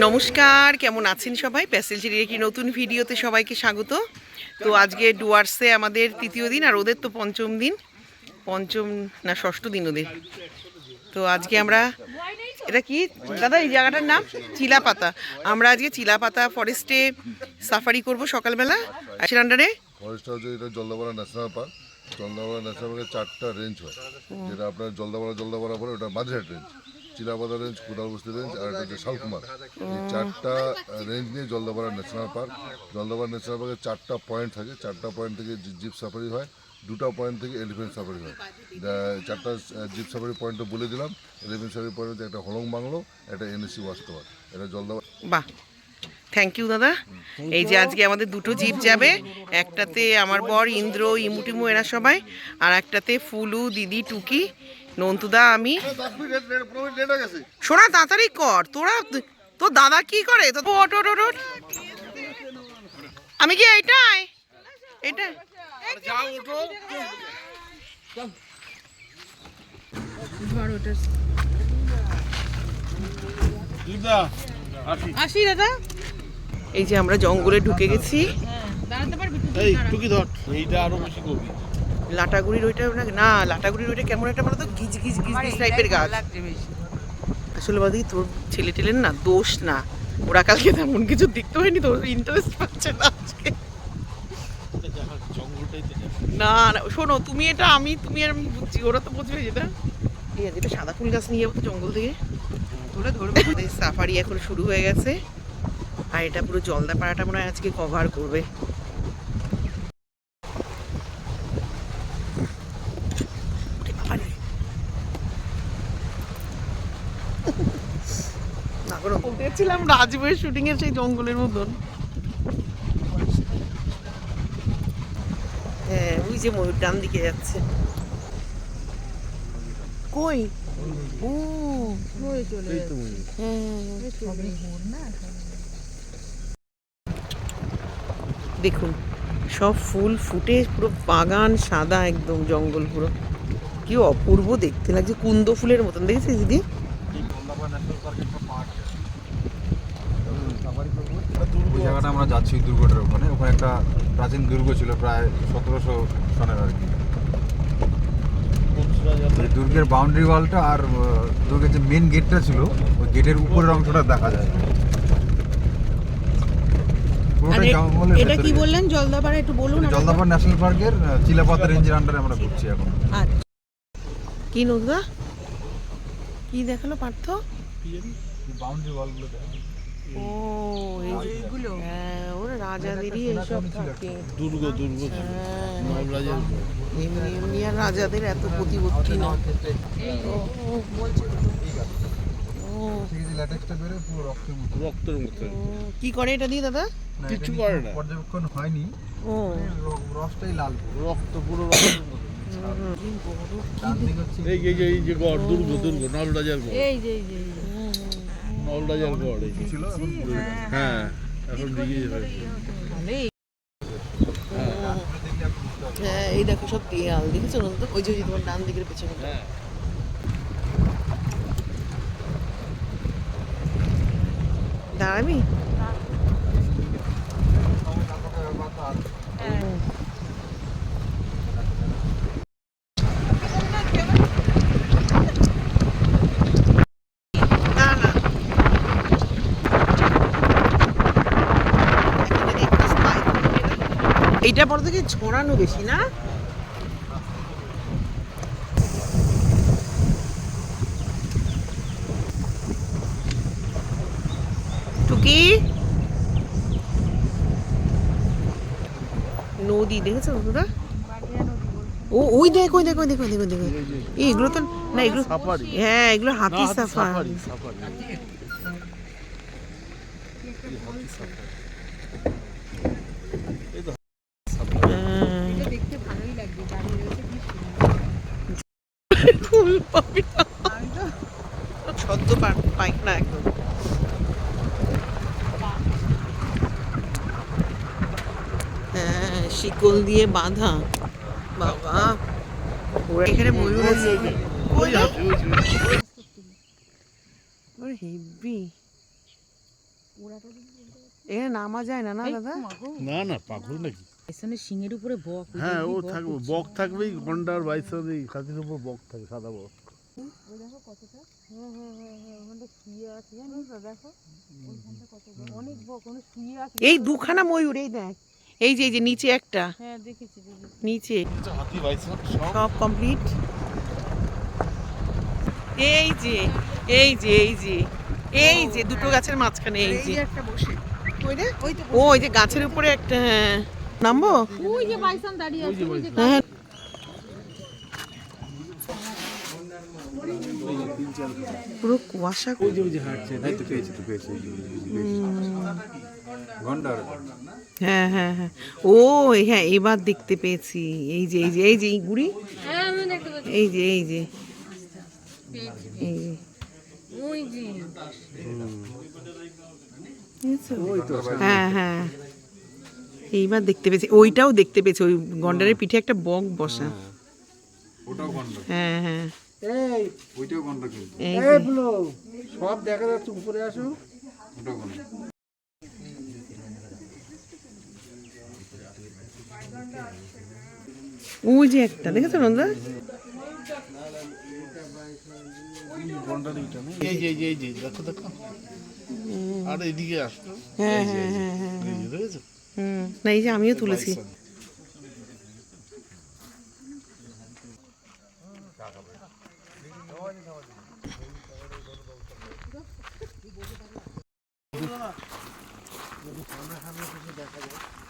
নমস্কার, কেমন আছেন সবাই? প্যাসেল চিরির একটি নতুন ভিডিওতে সবাইকে স্বাগত। তো আজকে ডুয়ার্সে আমাদের তৃতীয় দিন, আর ওদের তো পঞ্চম দিন, পঞ্চম না ষষ্ঠ দিন ওদের। তো আজকে আমরা, এটা কি দাদা এই জায়গাটার নাম? চিলাপাতা। আমরা আজকে চিলাপাতা ফরেস্টে সাফারি করব সকালবেলা। আসের আন্ডারে ফরেস্টটা হচ্ছে এটা Jaldapara national park. Jaldapara national পার্কের 4টা রেঞ্জ হয়, যেটা আপনার জলদাপাড়া পরে ওটা Majherhat range, Chilapata range, Kodalbasti range, আর এটা হচ্ছে শালকুমার। এই 4টা রেঞ্জ নিয়ে Jaldapara national park. Jaldapara national পার্কের 4টা পয়েন্ট থাকে, 4টা পয়েন্ট থেকে জিপ সাফারি হয়, 2টা পয়েন্ট থেকে এলিফেন্ট সাফারি হয়। 4টা জিপ সাফারি পয়েন্ট বলে দিলাম। এলিফেন্ট সাফারি পয়েন্ট হচ্ছে একটা হলং বাংলো, একটা এনএসসি ওয়াচ টাওয়ার, এটা জলদাপাড়া। বাহ, থ্যাংক ইউ দাদা। এই যে আজকে আমাদের দুটো জিপ যাবে, একটাতে আমার বর ইন্দ্র, ইমুটিমু এরা সবাই, আর একটাতে ফুলু, দিদি, টুকি, নন্তুদা, আমি। শোনা তাড়াতাড়ি কর, তোরা তোর দাদা কি করে? তো ওট ওট ওট ওট। আমি কি এইটাই এটা আসি দাদা। এই যে আমরা জঙ্গলে ঢুকে গেছি। লাটাগুড়ির ওইটা না, লাটাগুড়ির ওইটা কেমন একটা বলো তো, গিজ গিজ গিজ গিজ টাইপের গাছ। আসলে বাদি তোর ছেলে টেলের না দোষ না, ওরা কালকে তেমন কিছু দেখতে হয়নি, তোর ইন্টারেস্ট পাচ্ছে না আজকে। না না শোনো, তুমি এটা আমি, তুমি আর আমি বুঝছি, ওরা তো বুঝবে যেটা। ঠিক আছে, এটা সাদা ফুল গাছ নিয়ে যাবো তো জঙ্গল থেকে, তোরা ধরবে। সাফারি এখন শুরু হয়ে গেছে, আর এটা পুরো জলদাপাড়াটা মনে হয় আজকে কভার করবে। দেখছিলাম রাজবইয়ের শুটিং এর সেই জঙ্গলের মতন। হ্যাঁ, ওই যে ময়ূর ডান দিকে যাচ্ছে। কই? ও দেখুন, সব ফুল ফুটে পুরো বাগান সাদা, একদম জঙ্গল পুরো কি অপূর্ব দেখতে লাগছে, কুন্দ ফুলের মতন। দেখেছিস দিদি? ওই জায়গাটা আমরা যাচ্ছি দুর্গটার ওখানে, ওখানে একটা প্রাচীন দুর্গ ছিল, প্রায় 1700 সনের আর কি। দুর্গের বাউন্ডারি ওয়ালটা আর দুর্গের যে মেন গেটটা ছিল, ওই গেটের উপরের অংশটা দেখা যায়। এটা কি বললেন? জলদাপাড়া একটু বলুন। জলদাপাড়া ন্যাশনাল পার্কের চিলাপাতা রেঞ্জের আন্ডারে আমরা ঘুরছি এখন। কি নদা কি দেখালো পার্থ? বাউন্ডারি ওয়ালগুলো ও এইগুলো, হ্যাঁ, ওরা রাজাদেরই এইসব থাকে। দুর্গ এমনি আর রাজাদের এত প্রতিপত্তি না। কি করে এটা দিয়ে দাদা? কিছু করে না, পর্যবেক্ষণ হয়নি। ও রসটাই লাল, রক্ত পুরো এই যে গড়, দুর্গ নলরাজার গড়, এই যে নলরাজার গড় এই ছিল। হ্যাঁ, এখন দিকে হ্যাঁ, এই দেখো সব দেয়াল দেখেছো না? ওই যে তোমার ডান দিকের পেছনে দাঁড়াবি? এইটা পর থেকে ছড়ানো বেশি না? টুকি নদী দেখেছো দাদা? ও ওই দেখ, ওই দেখ, ওই দেখ, ওই দেখ, ওই দেখ। এগুলো তো না, এগুলো হ্যাঁ, এগুলো হাতি সাফারি। ফুল পাবি না, সদ্য পাই না একদম। হ্যাঁ, শিকল দিয়ে বাঁধা। বাবা, এখানে ময়ূর আছে। হেভি এখানে নামা যায় না না দাদা? না না পাগল নাকি? বাইসনের শিঙের উপরে বক। হ্যাঁ ও থাকবে, বক থাকবেই, গন্ডার বাইসন এই খাতির উপর বক থাকে, সাদা বক। এই দুখানা ময়ূর, এই দেখ, এই যে নিচে একটা, হ্যাঁ দেখেছি। নিচে হাতি বাইসন সব কমপ্লিট। এই যে এই যে এই যে এই যে দুটো গাছের মাঝখানে এই যে একটা বসে। ও ওই যে গাছের উপরে একটা, হ্যাঁ নামবো, ওই যে বাইসন দাঁড়িয়ে আছে, ওই যে হ্যাঁ পুরো কুয়াশা। ওই যে হাঁটছে, তাই তো পেয়েছি ঘন্টার। হ্যাঁ হ্যাঁ হ্যাঁ, ও হ্যাঁ এবার দেখতে পেয়েছি। এই যে এই যে এই যে এই গুড়ি, হ্যাঁ আমি দেখতে পাচ্ছি। এই যে এই যে এই যে ওই যে হ্যাঁ হ্যাঁ এইবার দেখতে পেয়েছি, ওইটাও দেখতে পেয়েছি, ওই গন্ডারের পিঠে একটা বক বসা। ওটাও ঘন্টা, হ্যাঁ হ্যাঁ ওইটাও ঘন্টা কিন্তু, এই যে। সব দেখা যাচ্ছে, উপরে আসো। ওটাও ঘন্টা। ওই যে একটা দেখেছো নন্দা? এই যে এই যে দেখো দেখো, আর এদিকে আসো। হ্যাঁ হ্যাঁ হ্যাঁ হ্যাঁ এই যে দেখেছো? না এই যে আমিও তুলেছি।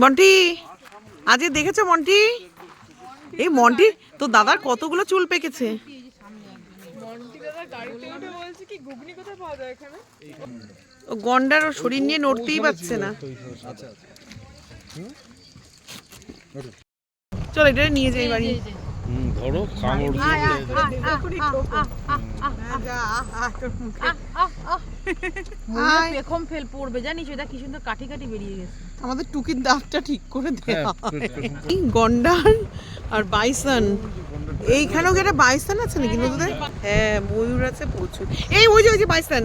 মন্টি, আজ দেখেছো মন্টি? এই মন্টি তো দাদার কতগুলো চুল পেকেছে। ও গন্ডার ওর শরীর নিয়ে নড়তেই পারছে না। চল এটা নিয়ে যাই বাড়ি। ধরো কামড় পেখম ফেল পড়বে, জানিস? ওটা কি সুন্দর কাঠি কাঠি বেরিয়ে গেছে। আমাদের টুকির দাঁতটা ঠিক করে দেওয়া হয়। এই গন্ডার আর বাইসন, এইখানেও কি একটা বাইসন আছে নাকি নদীতে? হ্যাঁ ময়ূর আছে প্রচুর। এই ওই যে বাইসন,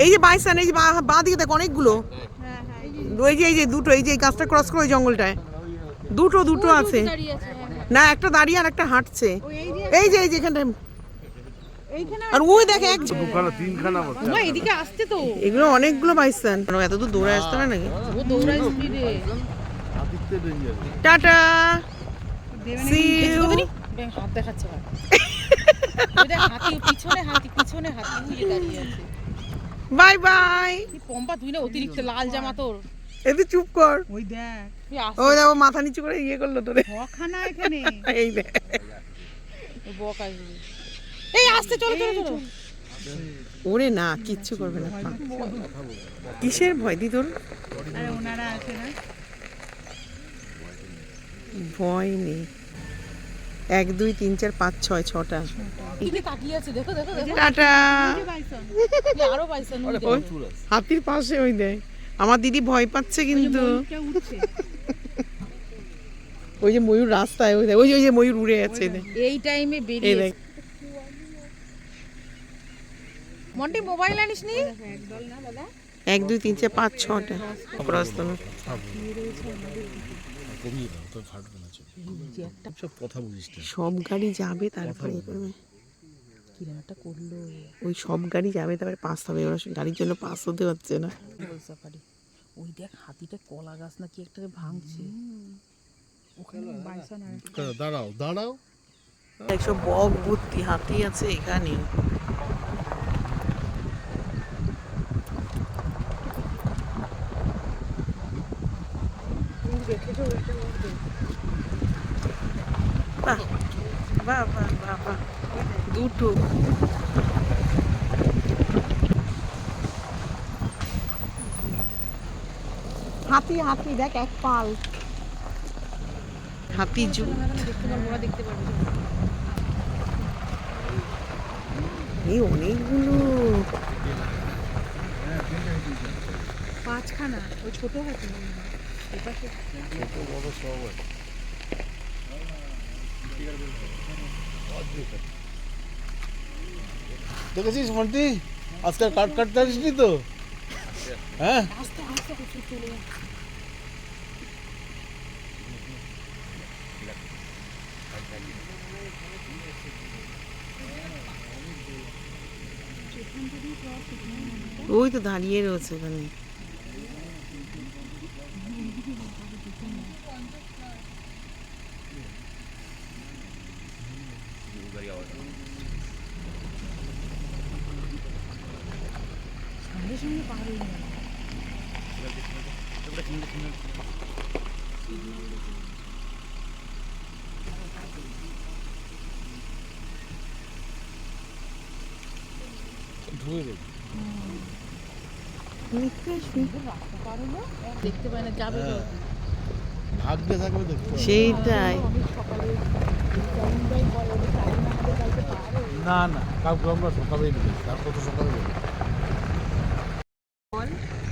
এই যে বাইসন, এই যে বাঁ দিকে দেখ অনেকগুলো। এই যে দুটো, এই যে এই গাছটা ক্রস করে ওই জঙ্গলটায় দুটো আছে। দাঁড়িয়ে আছে, হ্যাঁ। না একটা দাঁড়িয়ে আর একটা হাঁটছে। এই যে এখানটায়, এইখানে আর ওই দেখ এক, দুখানা তিনখানা বাচ্চা। ওমা, এদিকে আসতে তো, এগুলো অনেকগুলো বাইসন। এত দূর দৌড়ে আসতে হয় নাকি? ও দৌড়ায় স্পিডে। হাতিতে রেঞ্জার। Tata, see you. হাত দেখাচ্ছে ভাই। ওই দেখ হাতি, পিছনে হাতি উড়ে দাঁড়িয়ে আছে। Bye bye. কি পম্পা, তুই না অতিরিক্ত লাল জামা তোর। এতে চুপ কর। ওই দেখ, তুই ওই দেখো মাথা নিচু করে ইয়ে করলো তোরে। বখানা এখানে। এই দেখ ওই বক আসবে। এই আসতে, চলো। ওরে না কিচ্ছু করবে না। কিসের ভয় দি তোর? আরে ওনারা আছে না, ভয় নেই। 1 2 3 4 5 6 6টা। এদিকে তাকিয়ে আছে, দেখো। টাটা। এই আরো বাইসন ওই হাতির পাশে ওই দেখ। আমার দিদি ভয় পাচ্ছে কিন্তু। উঠছে। ওই যে ময়ূর রাস্তায়, ওই দেখ, ওই যে ময়ূর উড়ে যাচ্ছে। এই দেখ, এই টাইমে এই বেরিয়ে। দেখ। মন্টি মোবাইল আনিস নি? 1 2 3 4 5 6টা ক্রস তো না। কমিয়ে দাও, তো ফাটবে না। সব কথা বলিস না। সব গাড়ি যাবে তারপরে এ করবে। কিরাটা করলো ওই সব গাড়ি যাবে তারপরে পাস হবে। ওরা গাড়ির জন্য পাস হতে হচ্ছে না। সাফারি। ওই দেখ হাতিটা কলা গাছ না কি একটাকে ভাঙছে। ওখানে বাইসন আছে। দাঁড়াও। একশো বক ভর্তি হাতি আছে এখানে। বাহ দুটো। হাতি দেখ এক পাল হাতি জুট। দেখতে পারবো, ওরা দেখতে পারবে। এই অনেকগুলো। 5খানা, ওই ছোট হাতি। দেখেছিস মন্টি, আজকাল কাটতে আসিনি তো? হ্যাঁ ওই তো দাঁড়িয়ে রয়েছে ওখানে। ঢুকে দেবে দেখতে পাই না, যাবে তো। ভাগ্যে থাকবে দেখতে পাবে। সেইটাই। না না কাউকে আমরা সকালেই নেবে, তার কত সকালে নেবে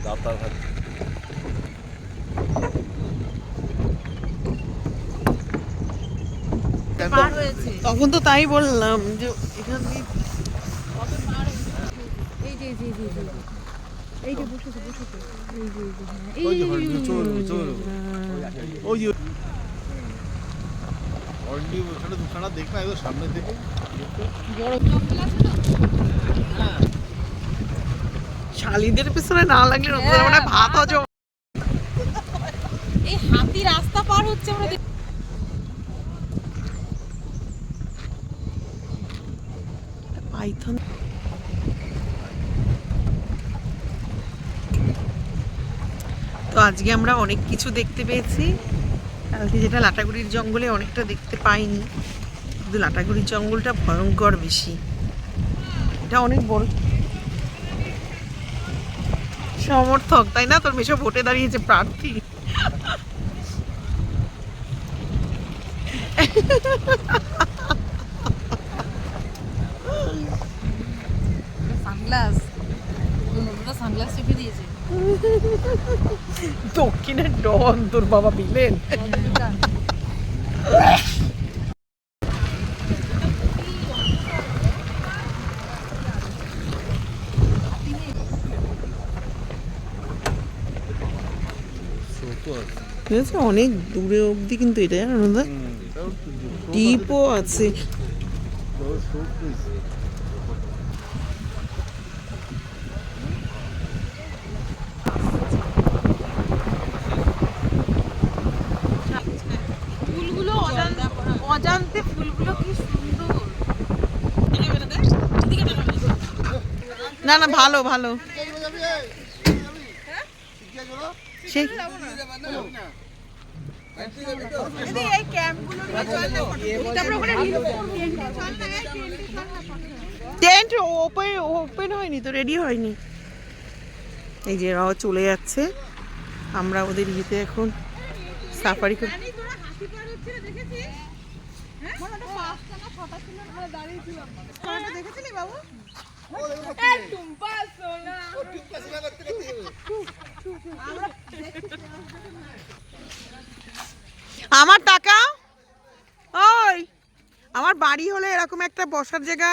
দাতার হাত। পার হয়েছে। তখন তো তাই বললাম যে এখান দিয়ে এই যে এই যে এই যে এই যে বসেছে বসেছে, এই যে ওই যে হলদি চোর চোর ওই যে হলদি ওখানে দুখানা দেখ না একদম সামনে থেকে শালিদের পেছনে না লাগলে ওদের মানে ভাত হজম। এই হাতি রাস্তা পার হচ্ছে আমরা পাইথন। তো আজকে আমরা অনেক কিছু দেখতে পেয়েছি। কালকে যেটা লাটাগুড়ির জঙ্গলে অনেকটা দেখতে পাইনি, কিন্তু লাটাগুড়ির জঙ্গলটা ভয়ঙ্কর বেশি। এটা অনেক বড় সমর্থক, তাই না? তোর মেশো ভোটে দাঁড়িয়েছে প্রার্থী। সানগ্লাস, সানগ্লাস চেপে দিয়েছে। দক্ষিণের ডন তোর বাবা বিলেন। অনেক দূরে অবধি কিন্তু এটা জানো না, ডিপও আছে। ফুলগুলো অজান্তে ফুলগুলো কি সুন্দর। না না ভালো ভালো সেই টেন্ট ওপেন হয়নি তো, রেডি হয়নি। এই যে ওরা চলে যাচ্ছে, আমরা ওদের ইয়েতে এখন সাফারি করি। আমার টাকা ওই আমার বাড়ি হলে এরকম একটা বসার জায়গা,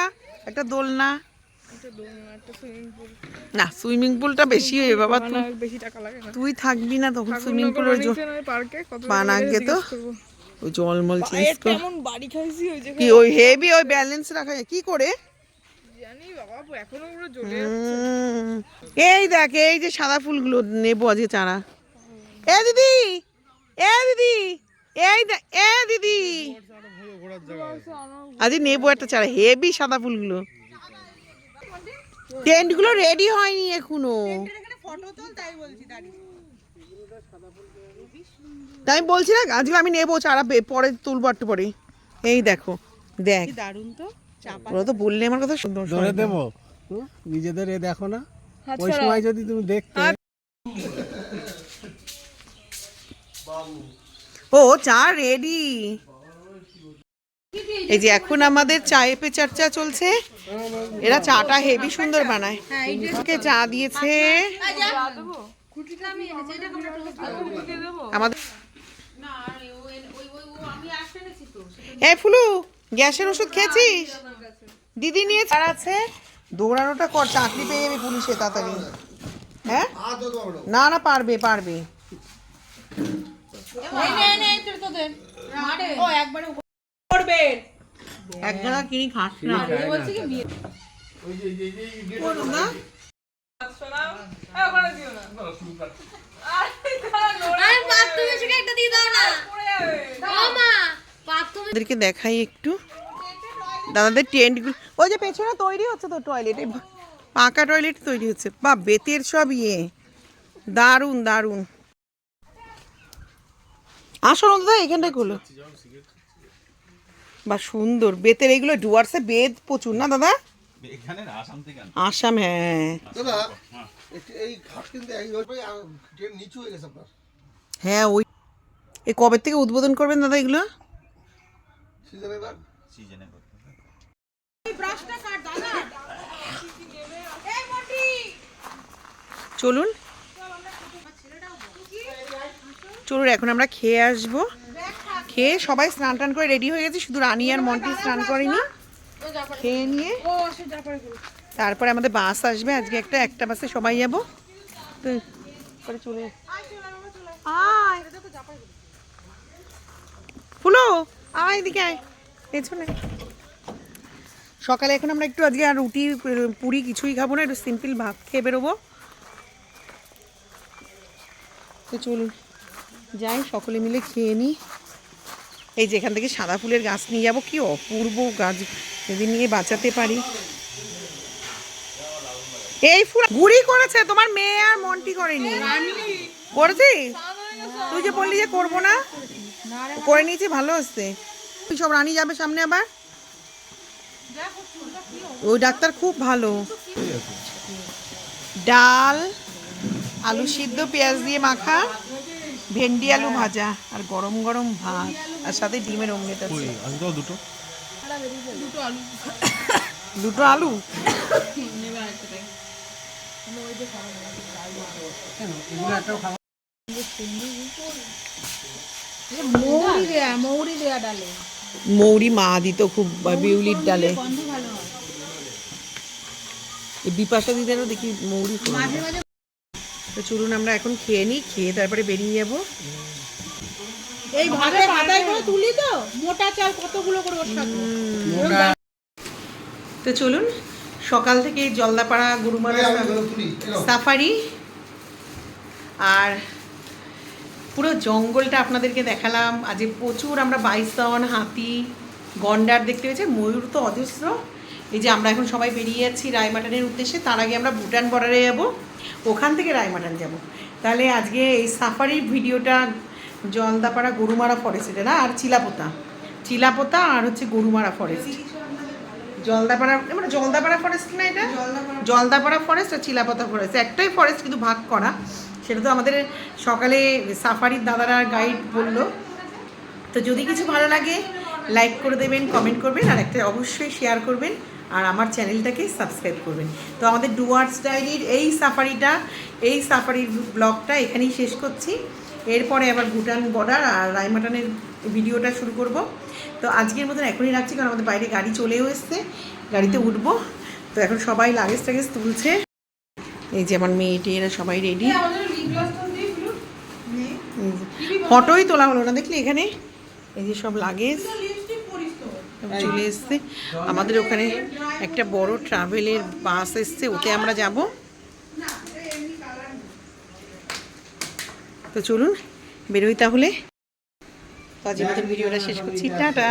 একটা দোলনা, না সুইমিং পুলটা বেশি হয়ে বাবা, বেশি টাকা লাগে না। তুই থাকবি না তখন সুইমিং পুল ওই পার্কে কত বানাগে তো ওই জলমল চেঞ্জ কর। কেমন বাড়ি খাইছি ওই যে কি ওই হেভি ওই ব্যালেন্স রাখা যায় কি করে জানি বাবা, এখনো পুরো জ্বলে এই দেখ এই যে সাদা ফুলগুলো নেবো আজকে চারা। এ দিদি এ দিদি এ দিদি আজ নেবো একটা চারা, হেভি সাদা ফুলগুলো। টেন্ট গুলো রেডি হয়নি এখনো, তাই আমি বলছি না আজকে আমি নেবো চারা, পরে তুলবো একটু পরে। এই দেখো দেখ দারুণ তো। ওরা তো বললে আমার কথা সুন্দর ধরে দেবো নিজেদের এ দেখো না, ওই সময় যদি তুমি দেখতে। ও চা রেডি। এই যে এখন আমাদের চায়ে পে চর্চা চলছে, এরা চাটা হেভি সুন্দর বানায়। ওকে চা দিয়েছে আমাদের। এই ফুলু গ্যাসের ওষুধ খেয়েছিস? দিদি নিয়ে ছাড় আছে, দৌড়ানোটা কর, চাকরি পেয়ে যাবি পুলিশে তাড়াতাড়ি। হ্যাঁ না না পারবে পারবে এক জায়গা কিনি খাস না বলুন না ওদেরকে দেখাই একটু দাদাদের টেন্টগুলো ওই যে পেছনে তৈরি হচ্ছে তো টয়লেটে পাকা টয়লেট তৈরি হচ্ছে বা বেতের সব ইয়ে দারুণ দারুণ আসো দাদা এখানটায় খোলো বা সুন্দর বেতের এইগুলো ডুয়ার্সে বেত প্রচুর না দাদা আসাম হ্যাঁ হ্যাঁ ওই এই কবে থেকে উদ্বোধন করবেন দাদা এগুলো চলুন চলুন এখন আমরা খেয়ে আসবো খেয়ে সবাই স্নান টান করে রেডি হয়ে গেছে শুধু রানী আর মন্টি স্নান করেনি খেয়ে নিয়ে তারপরে আমাদের বাস আসবে আজকে একটা বাসে সবাই যাবো তো পরে চলে আয় ফুলো আয় এদিকে আয় পেছনে সকালে এখন আমরা একটু আজকে আর রুটি পুরি কিছুই খাবো না একটু সিম্পল ভাত খেয়ে বেরোবো তো চলুন যাই সকলে মিলে খেয়ে নিই এই যে এখান থেকে সাদা ফুলের গাছ নিয়ে যাবো কি অপূর্ব গাছ যদি নিয়ে বাঁচাতে পারি এই ফুল গুড়ি করেছে তোমার মেয়ে আর মন্টি করেনি করেছি তুই যে বললি যে করবো না করে নিয়েছি ভালো হচ্ছে সব রানী যাবে সামনে আবার ওই ডাক্তার খুব ভালো ডাল আলু সিদ্ধ পেঁয়াজ দিয়ে মাখা ভেন্ডি আলু ভাজা আর গরম গরম ভাত আর সাথে ডিমের অমলেট আছে দুটো আলু মৌরি মা দিত খুব বিউলির ডালে বিপাশা দিদেরও দেখি মৌরি তো চলুন আমরা এখন খেয়ে নিই খেয়ে তারপরে বেরিয়ে যাবো এই ভাবে পাতায় করে তুলি তো মোটা চাল কতগুলো করে ওর সাথে তো চলুন সকাল থেকে জলদাপাড়া গরুমারা সাফারি আর পুরো জঙ্গলটা আপনাদেরকে দেখালাম আজ প্রচুর আমরা বাইসন হাতি গন্ডার দেখতে পেয়েছি ময়ূর তো অজস্র এই যে আমরা এখন সবাই বেরিয়ে যাচ্ছি রায়মাটানের উদ্দেশ্যে তার আগে আমরা ভুটান বর্ডারে যাব ওখান থেকে রায়মাটান যাব তাহলে আজকে এই সাফারির ভিডিওটা জলদাপাড়া গরুমারা ফরেস্ট এটা না আর চিলাপোতা আর হচ্ছে গরুমারা ফরেস্ট জলদাপাড়া মানে জলদাপাড়া ফরেস্ট না এটা জলদাপাড়া ফরেস্ট আর চিলাপোতা ফরেস্ট একটাই ফরেস্ট কিন্তু ভাগ করা সেটা তো আমাদের সকালে সাফারির দাদারা গাইড বললো তো যদি কিছু ভালো লাগে লাইক করে দেবেন কমেন্ট করবেন আর একটা অবশ্যই শেয়ার করবেন আর আমার চ্যানেলটাকে সাবস্ক্রাইব করবেন তো আমাদের ডুয়ার্স ডায়েরির এই সাফারির ব্লগটা এখানেই শেষ করছি এরপরে আবার ভুটান বর্ডার আর রায়মাটানের ভিডিওটা শুরু করব তো আজকের মতন এখনই রাখছি কারণ আমাদের বাইরে গাড়ি চলেও এসছে গাড়িতে উঠবো তো এখন সবাই লাগেজ টাগেজ তুলছে এই যে আমার মেয়েটি এরা সবাই রেডি ফটোই তোলা হলো না দেখলি এখানে এই যে সব লাগেজ চলে এসছে আমাদের ওখানে একটা বড় ট্রাভেলের বাস এসছে ওতে আমরা যাব তো চলুন বেরোই তাহলে তো আজকের মতন ভিডিওটা শেষ করছি টাটা